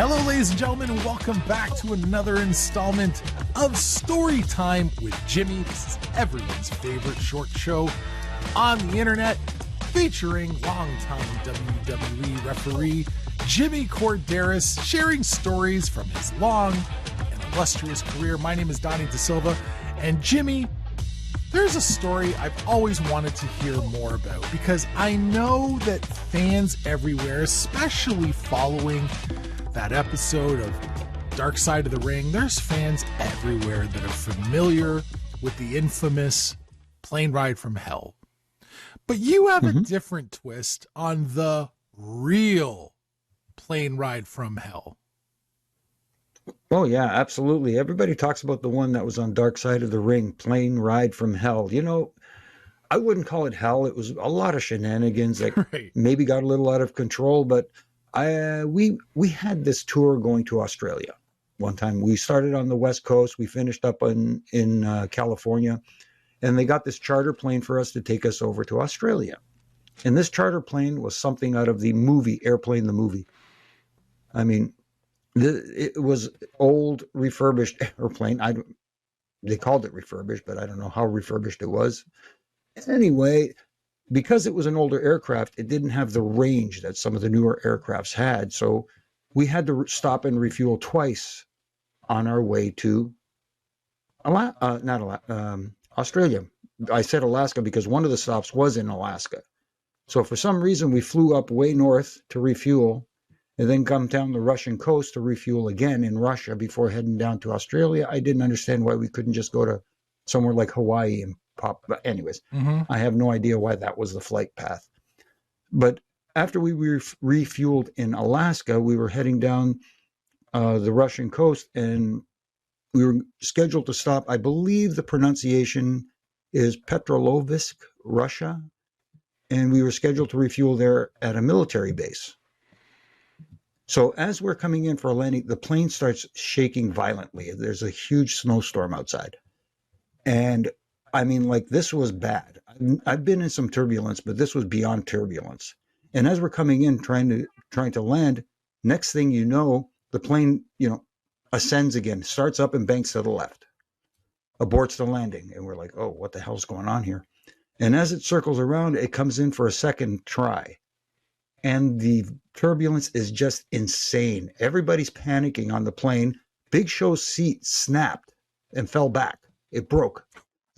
Hello, ladies and gentlemen, and welcome back to another installment of Storytime with Jimmy. This is everyone's favorite short show on the internet, featuring longtime WWE referee Jimmy Korderas, sharing stories from his long and illustrious career. My name is Donnie Da Silva, and Jimmy, there's a story I've always wanted to hear more about, because I know that fans everywhere, especially following that episode of Dark Side of the Ring, there's fans everywhere that are familiar with the infamous plane ride from hell. But you have a different twist on the real plane ride from hell. Oh, yeah, absolutely. Everybody talks about the one that was on Dark Side of the Ring, plane ride from hell. You know, I wouldn't call it hell. It was a lot of shenanigans that maybe got a little out of control, but we had this tour going to Australia one time. We started on the West Coast. We finished up in California, and they got this charter plane for us to take us over to Australia. And this charter plane was something out of the movie, Airplane the movie. I mean, it was old, refurbished airplane. They called it refurbished, but I don't know how refurbished it was. Anyway, because it was an older aircraft, it didn't have the range that some of the newer aircrafts had. So we had to stop and refuel twice on our way to Australia. I said Alaska because one of the stops was in Alaska. So for some reason, we flew up way north to refuel and then come down the Russian coast to refuel again in Russia before heading down to Australia. I didn't understand why we couldn't just go to somewhere like Hawaii and pop. But anyways, I have no idea why that was the flight path. But after we refueled in Alaska, we were heading down the Russian coast, and we were scheduled to stop. I believe the pronunciation is Petrolovsk, Russia. And we were scheduled to refuel there at a military base. So as we're coming in for a landing, the plane starts shaking violently. There's a huge snowstorm outside. And I mean, like, this was bad. I've been in some turbulence, but this was beyond turbulence. And as we're coming in, trying to land, next thing you know, the plane, ascends again, starts up and banks to the left, aborts the landing. And we're like, oh, what the hell's going on here? And as it circles around, it comes in for a second try. And the turbulence is just insane. Everybody's panicking on the plane. Big Show's seat snapped and fell back. It broke,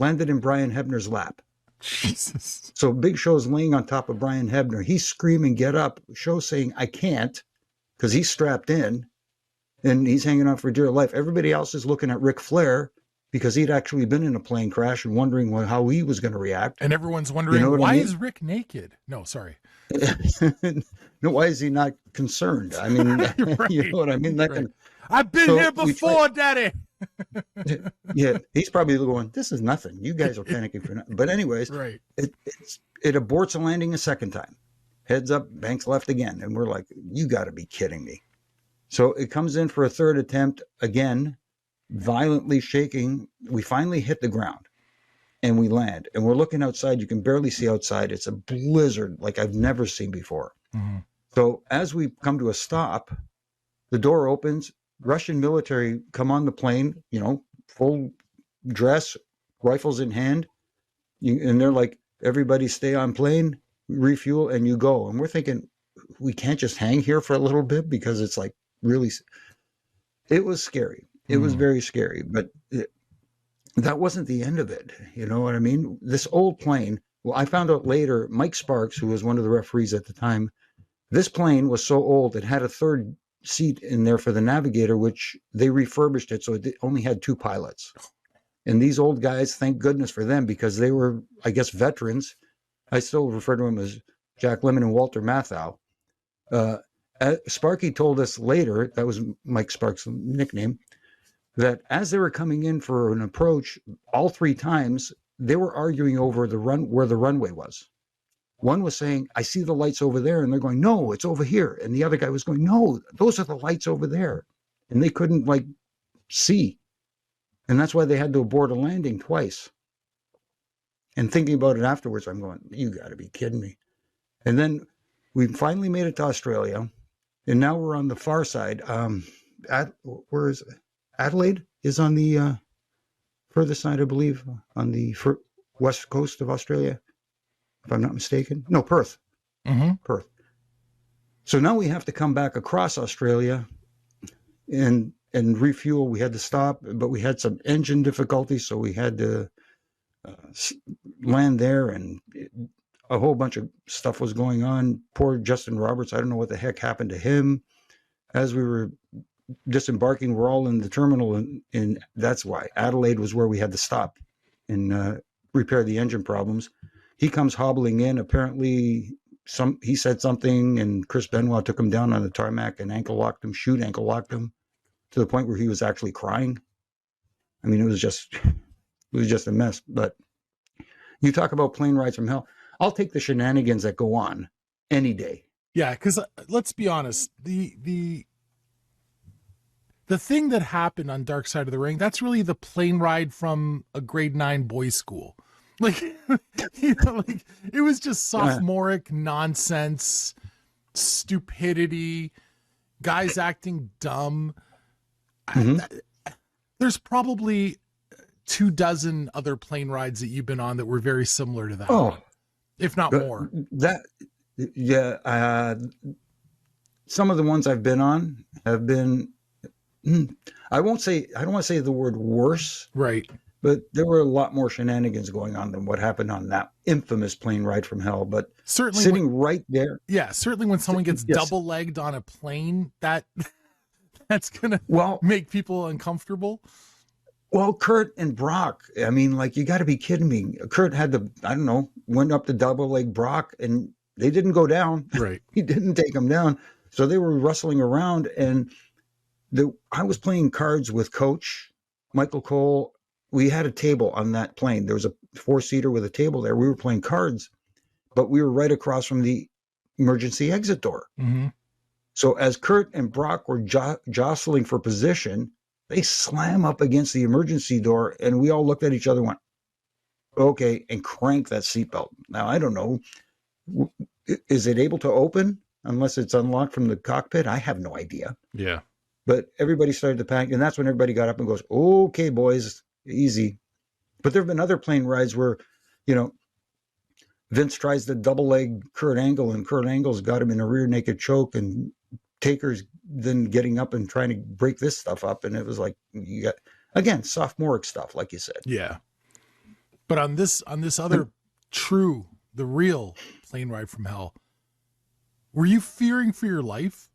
landed in Brian Hebner's lap. Jesus. So Big Show's laying on top of Brian Hebner. He's screaming, get up. Show's saying, I can't, because he's strapped in and he's hanging on for dear life. Everybody else is looking at Ric Flair, because he'd actually been in a plane crash and wondering how he was going to react. And everyone's wondering, why is Rick naked? No, sorry. No, why is he not concerned? I mean, you know what I mean? I've been here before, Daddy. Yeah, he's probably going, this is nothing. You guys are panicking for nothing. But anyways, it aborts a landing a second time. Heads up, banks left again. And we're like, you got to be kidding me. So it comes in for a third attempt again, violently shaking. We finally hit the ground and we land, and we're looking outside. You can barely see outside. It's a blizzard like I've never seen before. So as we come to a stop, the door opens, Russian military come on the plane, full dress, rifles in hand. And they're like, everybody stay on plane, refuel, and you go. And we're thinking, we can't just hang here for a little bit, because it's like really, it was scary. It was very scary, but that wasn't the end of it. You know what I mean? This old plane, well, I found out later, Mike Sparks, who was one of the referees at the time, this plane was so old, it had a third seat in there for the navigator, which they refurbished it, so it only had two pilots. And these old guys, thank goodness for them, because they were, I guess, veterans. I still refer to them as Jack Lemmon and Walter Matthau. Sparky told us later, that was Mike Sparks' nickname, that as they were coming in for an approach, all three times, they were arguing over where the runway was. One was saying, I see the lights over there. And they're going, no, it's over here. And the other guy was going, no, those are the lights over there. And they couldn't see. And that's why they had to abort a landing twice. And thinking about it afterwards, I'm going, you got to be kidding me. And then we finally made it to Australia. And now we're on the far side. Where is Adelaide? Is on the further side, I believe, on the west coast of Australia, if I'm not mistaken. No, Perth. Mm-hmm. Perth. So now we have to come back across Australia and refuel. We had to stop, but we had some engine difficulties, so we had to land there, and a whole bunch of stuff was going on. Poor Justin Roberts, I don't know what the heck happened to him. As we were disembarking, we're all in the terminal, and that's why Adelaide was where we had to stop and repair the engine problems. He comes hobbling in. Apparently, he said something, and Chris Benoit took him down on the tarmac and ankle locked him to the point where he was actually crying. I mean, it was just a mess. But you talk about plane rides from hell. I'll take the shenanigans that go on any day. Yeah, because let's be honest, the thing that happened on Dark Side of the Ring, that's really the plane ride from a grade 9 boys' school. Like, like it was just sophomoric nonsense, stupidity, guys acting dumb. Mm-hmm. There's probably 24 other plane rides that you've been on that were very similar to that. Oh, if not more. Some of the ones I've been on have been, I don't want to say the word worse. Right. But there were a lot more shenanigans going on than what happened on that infamous plane ride from hell. But certainly sitting right there. Yeah, certainly when someone gets double-legged on a plane, that's going to make people uncomfortable. Well, Kurt and Brock, I mean, like, you got to be kidding me. Kurt had went up to double-leg Brock, and they didn't go down. Right. He didn't take them down. So they were wrestling around, and I was playing cards with Coach Michael Cole. We had a table on that plane. There was a 4-seater with a table there. We were playing cards, but we were right across from the emergency exit door. Mm-hmm. So as Kurt and Brock were jostling for position, they slam up against the emergency door, and we all looked at each other and went, okay, and crank that seatbelt. Now, I don't know. Is it able to open unless it's unlocked from the cockpit? I have no idea. Yeah. But everybody started to panic, and that's when everybody got up and goes, okay, boys, easy. But there have been other plane rides where, Vince tries to double leg Kurt Angle, and Kurt Angle's got him in a rear naked choke, and Taker's then getting up and trying to break this stuff up. And it was like, you got, again, sophomoric stuff, like you said. Yeah. But on this other the real plane ride from hell, were you fearing for your life?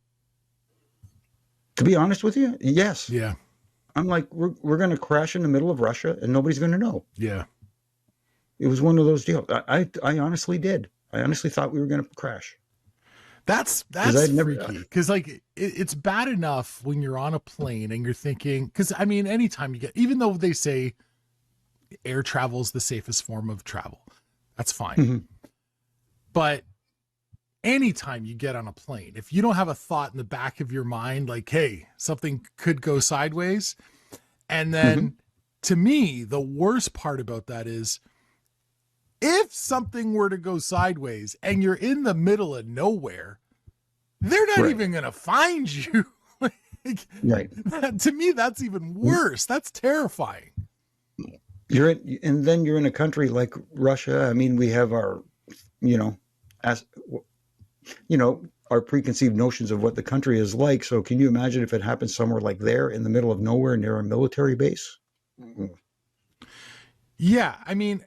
To be honest with you, yes. Yeah. I'm like, we're going to crash in the middle of Russia and nobody's going to know. Yeah. It was one of those deals. I honestly did. I honestly thought we were going to crash. That's freaky. Because like it's bad enough when you're on a plane and you're thinking, because I mean, anytime you even though they say air travel is the safest form of travel, that's fine. Mm-hmm. But anytime you get on a plane, if you don't have a thought in the back of your mind, like, hey, something could go sideways. And then to me, the worst part about that is if something were to go sideways and you're in the middle of nowhere, they're not even going to find you. To me, that's even worse. That's terrifying. And then you're in a country like Russia. I mean, we have our, our preconceived notions of what the country is like. So can you imagine if it happens somewhere like there in the middle of nowhere near a military base? Mm-hmm. Yeah. I mean,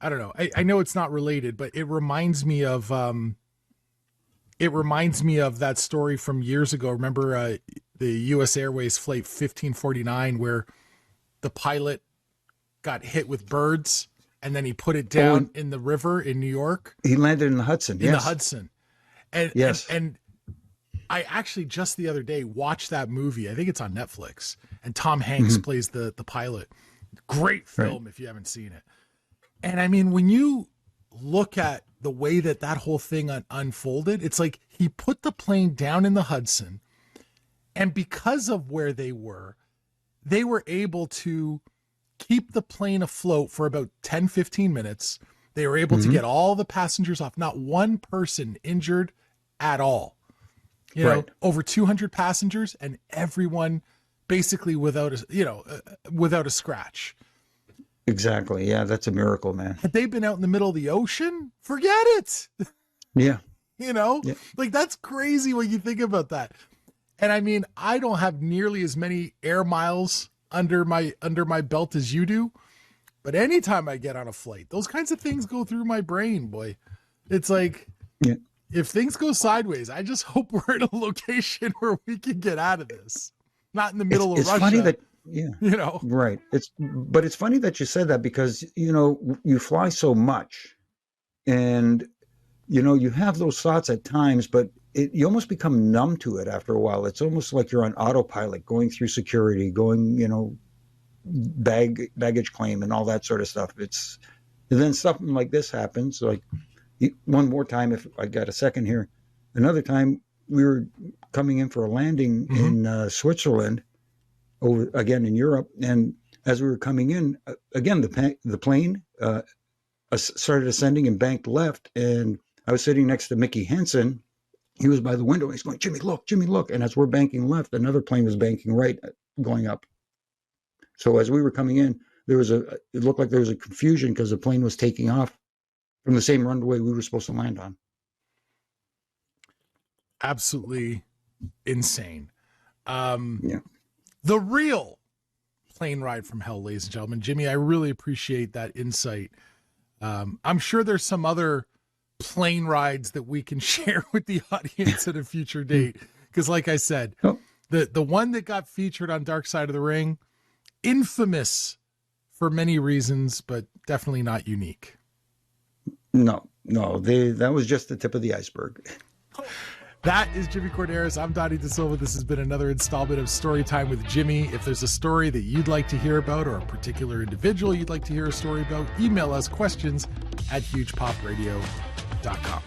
I don't know. I know it's not related, but it reminds me of that story from years ago. Remember the U.S. Airways flight 1549 where the pilot got hit with birds and then he put it down in the river in New York. He landed in the Hudson. The Hudson. And, yes. And I actually just the other day watched that movie. I think it's on Netflix. And Tom Hanks plays the pilot. Great film if you haven't seen it. And I mean, when you look at the way that whole thing unfolded, it's like he put the plane down in the Hudson. And because of where they were able to keep the plane afloat for about 10, 15 minutes. They were able to get all the passengers off. Not one person injured at all. You know, over 200 passengers and everyone basically without a scratch. Exactly. Yeah, that's a miracle, man. Had they been out in the middle of the ocean, forget it. Yeah. You know, like that's crazy when you think about that. And I mean, I don't have nearly as many air miles under my belt as you do. But anytime I get on a flight, those kinds of things go through my brain, boy. It's like, if things go sideways, I just hope we're in a location where we can get out of this. Not in the middle of Russia. It's funny that, you know. Right. But it's funny that you said that because, you know, you fly so much and, you know, you have those thoughts at times, but you almost become numb to it after a while. It's almost like you're on autopilot going through security, going, you know, baggage claim and all that sort of stuff. And then something like this happens. Like one more time, if I got a second here, another time we were coming in for a landing in Switzerland, over again in Europe. And as we were coming in, again, the plane started ascending and banked left. And I was sitting next to Mickey Henson. He was by the window and he's going, Jimmy, look. And as we're banking left, another plane was banking right, going up. So as we were coming in, it looked like there was a confusion because the plane was taking off from the same runway we were supposed to land on. Absolutely insane. The real plane ride from hell, ladies and gentlemen. Jimmy, I really appreciate that insight. I'm sure there's some other plane rides that we can share with the audience at a future date. Because like I said, the one that got featured on Dark Side of the Ring, infamous for many reasons, but definitely not unique. No, that was just the tip of the iceberg. That is Jimmy Korderas. I'm Donnie DeSilva. This has been another installment of Storytime with Jimmy. If there's a story that you'd like to hear about or a particular individual you'd like to hear a story about, email us questions@hugepopradio.com.